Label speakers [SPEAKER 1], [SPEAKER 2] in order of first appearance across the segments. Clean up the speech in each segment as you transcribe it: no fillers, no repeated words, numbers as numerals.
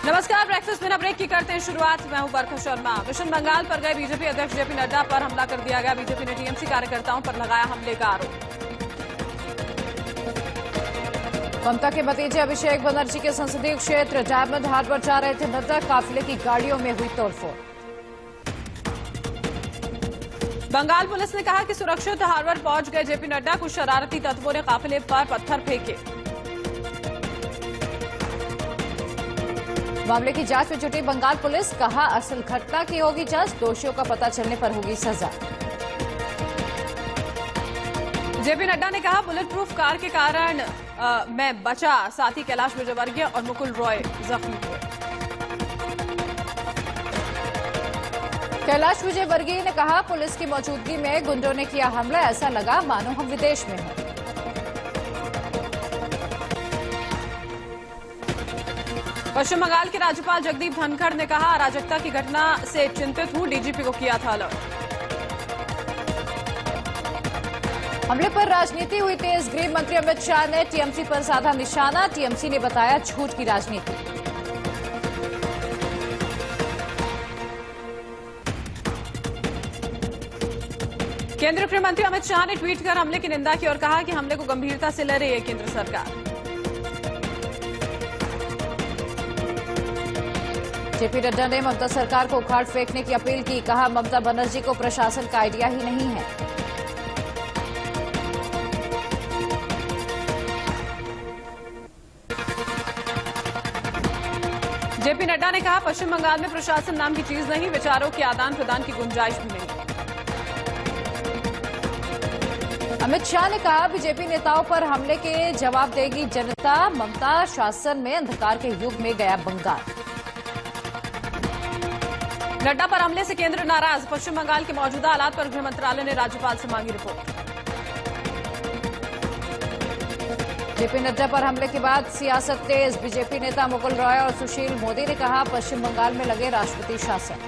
[SPEAKER 1] नमस्कार, ब्रेकफास्ट बिना ब्रेक की करते हैं शुरुआत। मैं हूं बरखा शर्मा। मिशन बंगाल पर गए बीजेपी अध्यक्ष जेपी नड्डा पर हमला कर दिया गया। बीजेपी ने टीएमसी कार्यकर्ताओं पर लगाया हमले का आरोप। ममता के भतीजे अभिषेक बनर्जी के संसदीय क्षेत्र डायमंड हार्बर जा रहे थे नड्डा, काफिले की गाड़ियों में हुई तोड़फोड़। बंगाल पुलिस ने कहा कि सुरक्षित हार्बर पहुंच गए जेपी नड्डा, कुछ शरारती तत्वों ने काफिले पर पत्थर फेंके। मामले की जांच में जुटी बंगाल पुलिस, कहा असल घटना की होगी जांच, दोषियों का पता चलने पर होगी सजा। जेपी नड्डा ने कहा बुलेट प्रूफ कार के कारण मैं बचा, साथी कैलाश विजयवर्गीय और मुकुल रॉय जख्मी हुए। कैलाश विजयवर्गीय ने कहा पुलिस की मौजूदगी में गुंडों ने किया हमला, ऐसा लगा मानो हम विदेश में हैं। पश्चिम बंगाल के राज्यपाल जगदीप धनखड़ ने कहा अराजकता की घटना से चिंतित हूं, डीजीपी को किया था अलर्ट। हमले पर राजनीति हुई तेज, गृह मंत्री अमित शाह ने टीएमसी पर साधा निशाना, टीएमसी ने बताया झूठ की राजनीति। केंद्रीय गृह मंत्री अमित शाह ने ट्वीट कर हमले की निंदा की और कहा कि हमले को गंभीरता से ले रही है केंद्र सरकार। जेपी नड्डा ने ममता सरकार को उखाड़ फेंकने की अपील की, कहा ममता बनर्जी को प्रशासन का आइडिया ही नहीं है। जेपी नड्डा ने कहा पश्चिम बंगाल में प्रशासन नाम की चीज नहीं, विचारों के आदान प्रदान की गुंजाइश भी नहीं। अमित शाह ने कहा बीजेपी नेताओं पर हमले के जवाब देगी जनता, ममता शासन में अंधकार के युग में गया बंगाल। नड्डा पर हमले से केंद्र नाराज, पश्चिम बंगाल के मौजूदा हालात पर गृह मंत्रालय ने राज्यपाल से मांगी रिपोर्ट। जेपी नड्डा पर हमले के बाद सियासत तेज, बीजेपी नेता मुकुल रॉय और सुशील मोदी ने कहा पश्चिम बंगाल में लगे राष्ट्रपति शासन।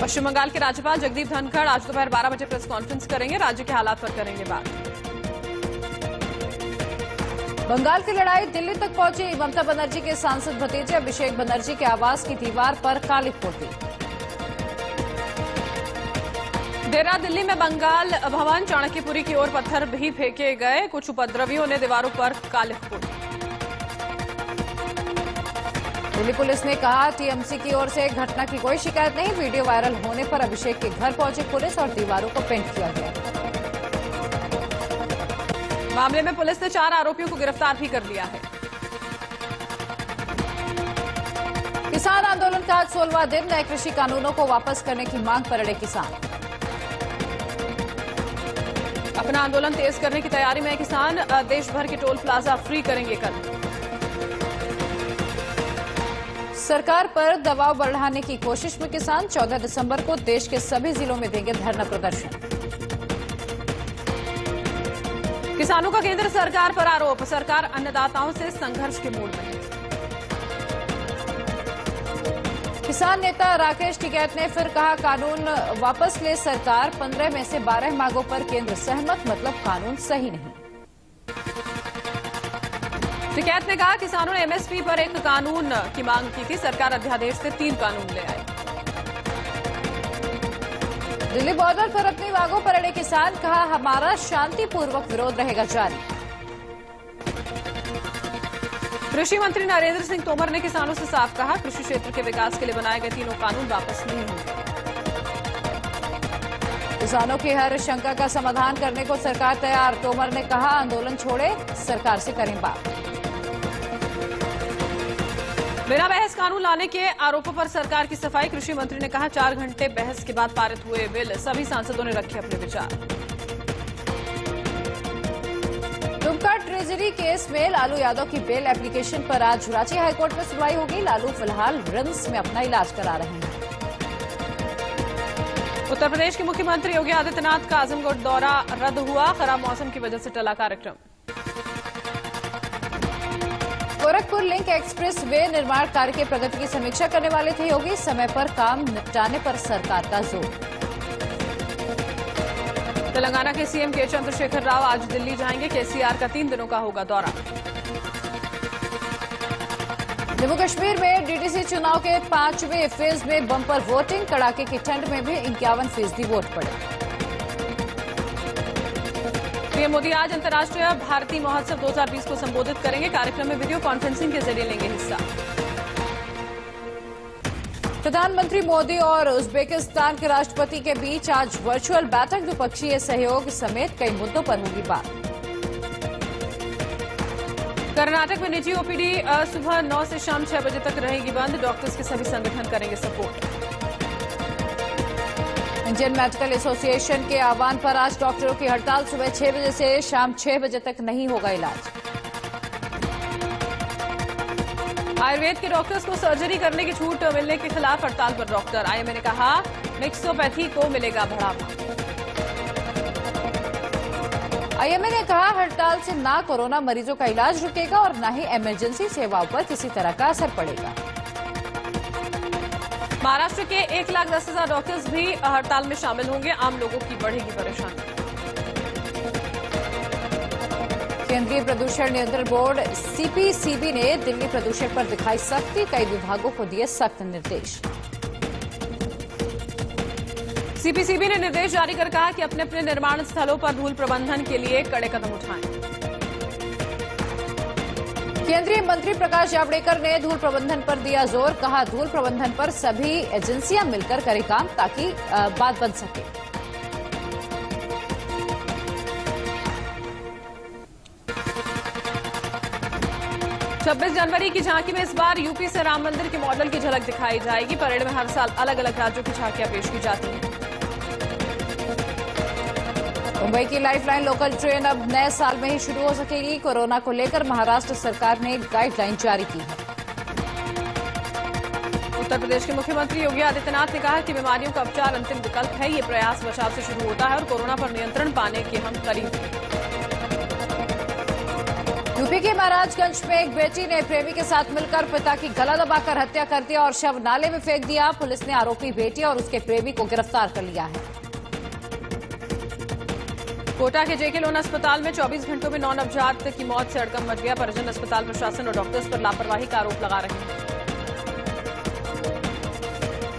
[SPEAKER 1] पश्चिम बंगाल के राज्यपाल जगदीप धनखड़ आज दोपहर 12 बजे प्रेस कॉन्फ्रेंस करेंगे, राज्य के हालात पर करेंगे बात। बंगाल की लड़ाई दिल्ली तक पहुंची, ममता बनर्जी के सांसद भतीजे अभिषेक बनर्जी के आवास की दीवार पर काली पोती। डेरा दिल्ली में बंगाल भवन चाणक्यपुरी की ओर पत्थर भी फेंके गए, कुछ उपद्रवियों ने दीवारों पर काली पोती। दिल्ली पुलिस ने कहा टीएमसी की ओर से घटना की कोई शिकायत नहीं, वीडियो वायरल होने पर अभिषेक के घर पहुंची पुलिस और दीवारों को पेंट किया गया। मामले में पुलिस ने 4 आरोपियों को गिरफ्तार भी कर लिया है। किसान आंदोलन का आज 16वां दिन, नए कृषि कानूनों को वापस करने की मांग पर अड़े किसान। अपना आंदोलन तेज करने की तैयारी में किसान, देश भर के टोल प्लाजा फ्री करेंगे कल। सरकार पर दबाव बढ़ाने की कोशिश में किसान, 14 दिसंबर को देश के सभी जिलों में देंगे धरना प्रदर्शन। किसानों का केंद्र सरकार पर आरोप, सरकार अन्नदाताओं से संघर्ष के मूड में है। किसान नेता राकेश टिकैत ने फिर कहा कानून वापस ले सरकार, 15 में से 12 मांगों पर केंद्र सहमत, मतलब कानून सही नहीं। टिकैत ने कहा किसानों ने एमएसपी पर एक कानून की मांग की थी, सरकार अध्यादेश से 3 कानून ले आई। दिल्ली बॉर्डर पर अपनी मांगों पर अड़े किसान, कहा हमारा शांतिपूर्वक विरोध रहेगा जारी। कृषि मंत्री नरेंद्र सिंह तोमर ने किसानों से साफ कहा कृषि क्षेत्र के विकास के लिए बनाए गए 3 कानून वापस नहीं होंगे। किसानों की हर शंका का समाधान करने को सरकार तैयार, तोमर ने कहा आंदोलन छोड़े, सरकार से करें बात। बिना बहस कानून लाने के आरोपों पर सरकार की सफाई, कृषि मंत्री ने कहा 4 घंटे बहस के बाद पारित हुए बिल, सभी सांसदों ने रखे अपने विचार। दुमका ट्रेजरी केस में लालू यादव की बेल एप्लीकेशन पर आज रांची हाईकोर्ट में सुनवाई होगी। लालू फिलहाल रिम्स में अपना इलाज करा रहे हैं। उत्तर प्रदेश के मुख्यमंत्री योगी आदित्यनाथ का आजमगढ़ दौरा रद्द हुआ, खराब मौसम की वजह से टला कार्यक्रम। गोरखपुर लिंक एक्सप्रेस वे निर्माण कार्य के प्रगति की समीक्षा करने वाले थे योगी, समय पर काम निपटाने पर सरकार का जोर। तेलंगाना के सीएम के चंद्रशेखर राव आज दिल्ली जाएंगे, केसीआर का 3 दिनों का होगा दौरा। जम्मू कश्मीर में डीडीसी चुनाव के 5वें फेज में बम्पर वोटिंग, कड़ाके की ठंड में भी 51% वोट पड़े।
[SPEAKER 2] पीएम मोदी आज अंतर्राष्ट्रीय भारती महोत्सव 2020 को संबोधित करेंगे। कार्यक्रम में वीडियो कॉन्फ्रेंसिंग के जरिए लेंगे हिस्सा।
[SPEAKER 1] प्रधानमंत्री मोदी और उज्बेकिस्तान के राष्ट्रपति के बीच आज वर्चुअल बैठक, द्विपक्षीय सहयोग समेत कई मुद्दों पर होगी बात।
[SPEAKER 2] कर्नाटक में निजी ओपीडी सुबह 9 से शाम 6 बजे तक रहेगी बंद। डॉक्टर्स के सभी संगठन करेंगे सपोर्ट।
[SPEAKER 1] इंडियन मेडिकल एसोसिएशन के आह्वान पर आज डॉक्टरों की हड़ताल, सुबह 6 बजे से शाम 6 बजे तक नहीं होगा इलाज।
[SPEAKER 2] आयुर्वेद के डॉक्टर्स को सर्जरी करने की छूट मिलने के खिलाफ हड़ताल पर डॉक्टर। आईएमए ने कहा मिक्सोपैथी को मिलेगा बढ़ावा।
[SPEAKER 1] आईएमए ने कहा हड़ताल से ना कोरोना मरीजों का इलाज रुकेगा और न ही इमरजेंसी सेवाओं पर किसी तरह का असर पड़ेगा।
[SPEAKER 2] महाराष्ट्र के 1,10,000 डॉक्टर्स भी हड़ताल में शामिल होंगे। आम लोगों की बढ़ेगी परेशानी।
[SPEAKER 1] केंद्रीय प्रदूषण नियंत्रण बोर्ड सीपीसीबी ने दिल्ली प्रदूषण पर दिखाई सख्ती, कई विभागों को दिए सख्त निर्देश।
[SPEAKER 2] सीपीसीबी ने निर्देश जारी कर कहा कि अपने अपने निर्माण स्थलों पर धूल प्रबंधन के लिए कड़े कदम उठाएं।
[SPEAKER 1] केंद्रीय मंत्री प्रकाश जावड़ेकर ने धूल प्रबंधन पर दिया जोर, कहा धूल प्रबंधन पर सभी एजेंसियां मिलकर करें काम ताकि बात बन सके।
[SPEAKER 2] छब्बीस जनवरी की झांकी में इस बार यूपी से राम मंदिर के मॉडल की झलक दिखाई जाएगी। परेड में हर साल अलग अलग राज्यों की झांकियां पेश की जाती हैं।
[SPEAKER 1] मुंबई की लाइफलाइन लोकल ट्रेन अब नए साल में ही शुरू हो सकेगी। कोरोना को लेकर महाराष्ट्र सरकार ने गाइडलाइन जारी की है।
[SPEAKER 2] उत्तर प्रदेश के मुख्यमंत्री योगी आदित्यनाथ ने कहा कि बीमारियों का उपचार अंतिम विकल्प है। ये प्रयास बचाव से शुरू होता है और कोरोना पर नियंत्रण पाने के हम करीब हैं।
[SPEAKER 1] यूपी के महाराजगंज में एक बेटी ने प्रेमी के साथ मिलकर पिता की गला दबाकर हत्या कर दिया और शव नाले में फेंक दिया। पुलिस ने आरोपी बेटी और उसके प्रेमी को गिरफ्तार कर लिया है।
[SPEAKER 2] कोटा के जेके लोन अस्पताल में 24 घंटों में 9 नवजात की मौत से हड़कंप मच गया। परिजन अस्पताल प्रशासन और डॉक्टर्स पर लापरवाही का आरोप लगा रहे हैं।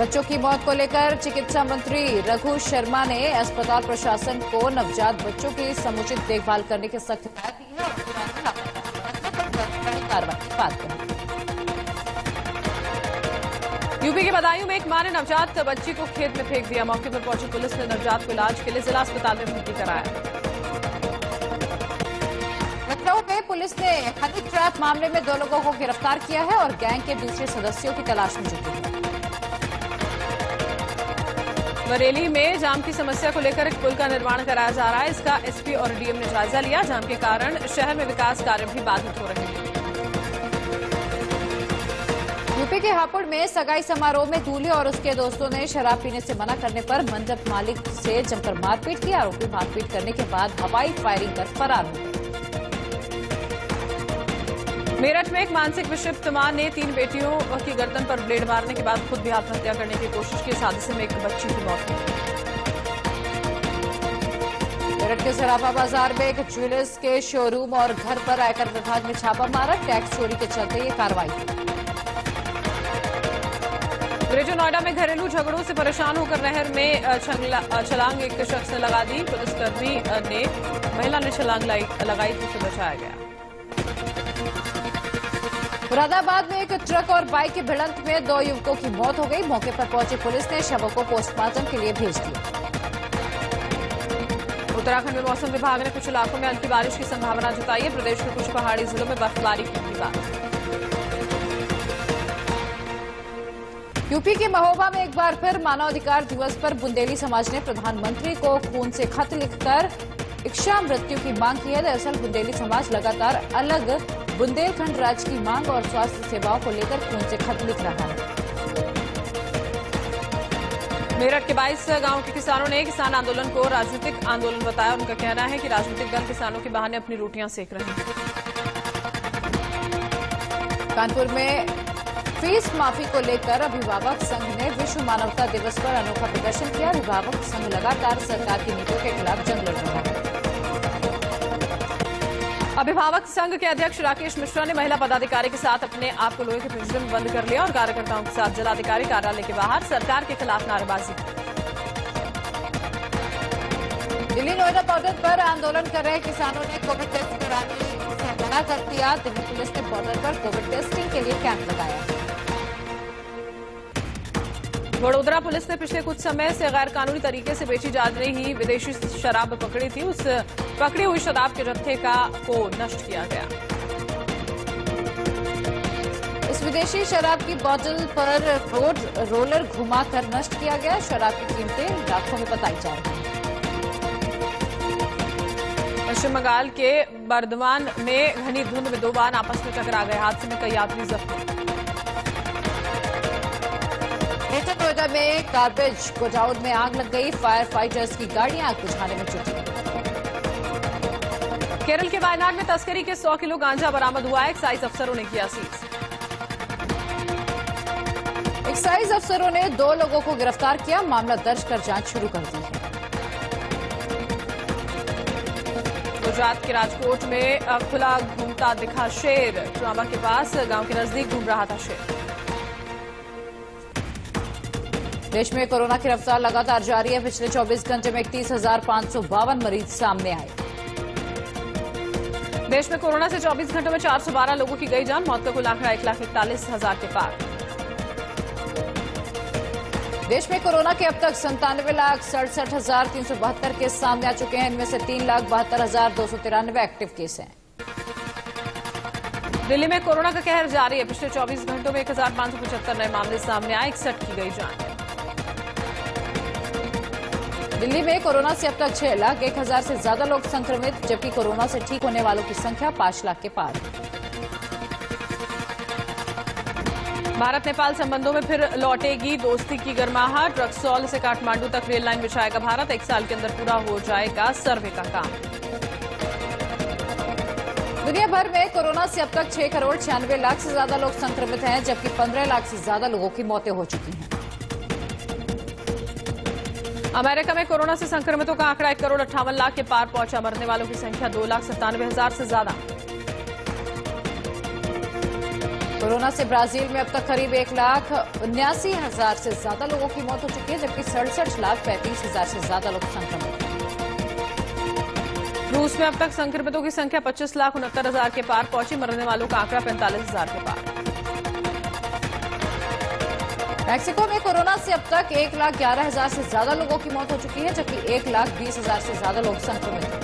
[SPEAKER 1] बच्चों की मौत को लेकर चिकित्सा मंत्री रघु शर्मा ने अस्पताल प्रशासन को नवजात बच्चों की समुचित देखभाल करने की सख्त हिदायत दी है और कार्रवाई की बात कही।
[SPEAKER 2] यूपी के बदायूं में एक मां ने नवजात बच्ची को खेत में फेंक दिया। मौके पर पहुंची पुलिस ने नवजात को इलाज के लिए जिला अस्पताल में भर्ती कराया।
[SPEAKER 1] लखनऊ में पुलिस ने हनी ट्रैप मामले में 2 लोगों को गिरफ्तार किया है और गैंग के दूसरे सदस्यों की तलाश में जुटी है।
[SPEAKER 2] बरेली में जाम की समस्या को लेकर एक पुल का निर्माण कराया जा रहा है। इसका एसपी और डीएम ने जायजा लिया। जाम के कारण शहर में विकास कार्य भी बाधित हो रहे हैं।
[SPEAKER 1] यूपी के हापुड़ में सगाई समारोह में दूल्हे और उसके दोस्तों ने शराब पीने से मना करने पर मंडप मालिक से जमकर मारपीट की। आरोपी मारपीट करने के बाद हवाई फायरिंग कर फरार हो गए।
[SPEAKER 2] मेरठ में एक मानसिक विक्षिप्त मां ने 3 बेटियों की गर्दन पर ब्लेड मारने के बाद खुद भी आत्महत्या करने की कोशिश की। इस हादसे में एक बच्ची की मौत हुई। मेरठ के सराफा बाजार में एक ज्वेलर्स के शोरूम और घर पर आयकर विभाग ने छापा मारा। टैक्स चोरी के चलते ये कार्रवाई की। ग्रेटर नोएडा में घरेलू झगड़ों से परेशान होकर नहर में छलांग एक शख्स ने लगा दी। पुलिसकर्मी ने महिला ने छलांग लगाई तो उसे बचाया गया। मुरादाबाद में एक ट्रक और बाइक की भिड़ंत में 2 युवकों की मौत हो गई। मौके पर पहुंची पुलिस ने शवों को पोस्टमार्टम के लिए भेज दिया। उत्तराखंड में मौसम विभाग ने कुछ इलाकों में हल्की बारिश की संभावना जताई है। प्रदेश के कुछ पहाड़ी जिलों में बर्फबारी की बात। यूपी के महोबा में एक बार फिर मानवाधिकार दिवस पर बुंदेली समाज ने प्रधानमंत्री को खून से खत लिखकर इच्छा मृत्यु की मांग की है। दरअसल बुंदेली समाज लगातार अलग बुंदेलखंड राज्य की मांग और स्वास्थ्य सेवाओं को लेकर खून से खत लिख रहा है। मेरठ के 22 गांव के किसानों ने किसान आंदोलन को राजनीतिक आंदोलन बताया। उनका कहना है कि राजनीतिक दल किसानों के बहाने अपनी रोटियां सेक रहे हैं। कानपुर में फीस माफी को लेकर अभिभावक संघ ने विश्व मानवता दिवस पर अनोखा प्रदर्शन किया। अभिभावक संघ लगातार सरकार की नीतियों के खिलाफ जंग लड़ रहा है।
[SPEAKER 3] अभिभावक संघ के अध्यक्ष राकेश मिश्रा ने महिला पदाधिकारी के साथ अपने आप को लोहे के पिंजरे में बंद कर लिया और कार्यकर्ताओं के साथ जिलाधिकारी कार्यालय के बाहर सरकार के खिलाफ नारेबाजी की।
[SPEAKER 1] दिल्ली नोएडा बॉर्डर पर आंदोलन कर रहे किसानों ने कोविड टेस्ट कराने से मना कर दिया। दिल्ली पुलिस ने बॉर्डर पर कोविड टेस्टिंग के लिए कैंप लगाया।
[SPEAKER 3] वडोदरा पुलिस ने पिछले कुछ समय से गैर कानूनी तरीके से बेची जा रही विदेशी शराब पकड़ी थी। उस पकड़ी हुई शराब के जत्थे को नष्ट किया गया।
[SPEAKER 1] इस विदेशी शराब की बोतल पर रोलर घुमाकर नष्ट किया गया। शराब की कीमतें लाखों में बताई जा रही हैं।
[SPEAKER 3] पश्चिम बंगाल के बर्धमान में घनी धुंध में 2 वाहन आपस में टकरा गए। हादसे में कई यात्री जख्मी।
[SPEAKER 1] ग्रेटर नोएडा में गार्बेज गोडाउन में आग लग गई। फायर फाइटर्स की गाड़ियां आग बुझाने में जुटी।
[SPEAKER 3] केरल के वायनाड में तस्करी के 100 किलो गांजा बरामद हुआ है। एक्साइज अफसरों ने किया सीज।
[SPEAKER 1] एक्साइज अफसरों ने 2 लोगों को गिरफ्तार किया। मामला दर्ज कर जांच शुरू कर दी है।
[SPEAKER 3] गुजरात के राजकोट में खुला घूमता दिखा शेर। ट्रामा के पास गांव के नजदीक घूम रहा था शेर।
[SPEAKER 1] देश में कोरोना की रफ्तार लगातार जारी है। पिछले 24 घंटे में 31,552 मरीज सामने आए।
[SPEAKER 3] देश में कोरोना से 24 घंटों में 412 लोगों की गई जान। मौत का कुल आंकड़ा 1,41,000 के पार।
[SPEAKER 1] देश में कोरोना के अब तक 97,67,372 केस सामने आ चुके हैं। इनमें से 3,72,293 एक्टिव केस हैं।
[SPEAKER 3] दिल्ली में कोरोना का कहर जारी है। पिछले 24 घंटों में 1,575 नए मामले सामने आए। 61 की गई जान।
[SPEAKER 1] दिल्ली में कोरोना से अब तक 6,01,000 से ज्यादा लोग संक्रमित, जबकि कोरोना से ठीक होने वालों की संख्या 5 लाख के पार है।
[SPEAKER 3] भारत नेपाल संबंधों में फिर लौटेगी दोस्ती की गर्माहट। रक्सौल से काठमांडू तक रेल लाइन बिछाएगा भारत। 1 साल के अंदर पूरा हो जाएगा सर्वे का काम।
[SPEAKER 1] दुनिया भर में कोरोना से अब तक 6,96,00,000 से ज्यादा लोग संक्रमित हैं, जबकि 15 लाख से ज्यादा लोगों की मौतें हो चुकी हैं।
[SPEAKER 3] अमेरिका में कोरोना से संक्रमितों का आंकड़ा 1,58,00,000 के पार पहुंचा। मरने वालों की संख्या 2,97,000 से ज्यादा।
[SPEAKER 1] कोरोना से ब्राजील में अब तक करीब 1,79,000 से ज्यादा लोगों की मौत हो चुकी है, जबकि 67,35,000 से ज्यादा लोग संक्रमित हैं।
[SPEAKER 3] रूस में अब तक संक्रमितों की संख्या 25,69,000 के पार पहुंची। मरने वालों का आंकड़ा 45,000 के पार।
[SPEAKER 1] मैक्सिको में कोरोना से अब तक 1,11,000 से ज्यादा लोगों की मौत हो चुकी है, जबकि 1,20,000 से ज्यादा लोग संक्रमित हैं।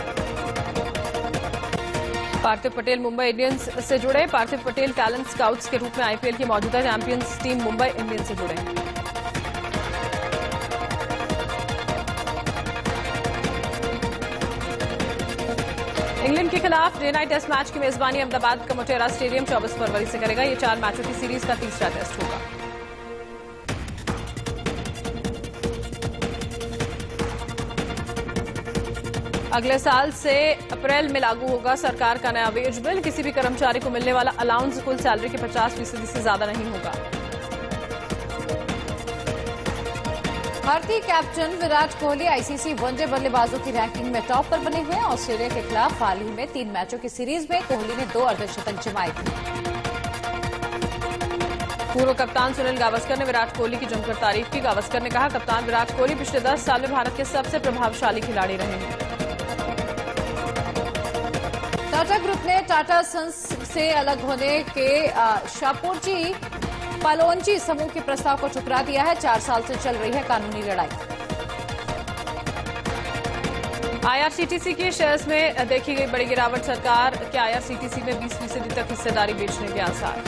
[SPEAKER 3] पार्थिव पटेल मुंबई इंडियंस से जुड़े। पार्थिव पटेल टैलेंट स्काउट्स के रूप में आईपीएल की मौजूदा चैंपियंस टीम मुंबई इंडियंस से जुड़े। इंग्लैंड के खिलाफ डे नाइट टेस्ट मैच की मेजबानी अहमदाबाद का मोटेरा स्टेडियम 24 फरवरी से करेगा। ये 4 मैचों की सीरीज का तीसरा टेस्ट होगा। अगले साल से अप्रैल में लागू होगा सरकार का नया वेज बिल। किसी भी कर्मचारी को मिलने वाला अलाउंस कुल सैलरी के 50% से ज्यादा नहीं होगा।
[SPEAKER 1] भारतीय captain Virat Kohli ICC one day बल्लेबाजों की रैंकिंग में टॉप पर बने हुए हैं। ऑस्ट्रेलिया के खिलाफ हाल ही में 3 मैचों की सीरीज में कोहली ने 2 अर्धशतक जमाए थे।
[SPEAKER 3] पूर्व कप्तान सुनील गावस्कर ने विराट कोहली की जमकर तारीफ की। गावस्कर ने कहा, कप्तान विराट कोहली पिछले 10 साल में भारत के सबसे प्रभावशाली खिलाड़ी रहे हैं।
[SPEAKER 1] टाटा ग्रुप ने टाटा सन्स से अलग होने के शापोर्जी पालोनजी समूह के प्रस्ताव को ठुकरा दिया है। 4 साल से चल रही है कानूनी लड़ाई।
[SPEAKER 3] आईआरसीटीसी के शेयर्स में देखी गई बड़ी गिरावट। सरकार के आईआरसीटीसी में 20% तक हिस्सेदारी बेचने के आसार।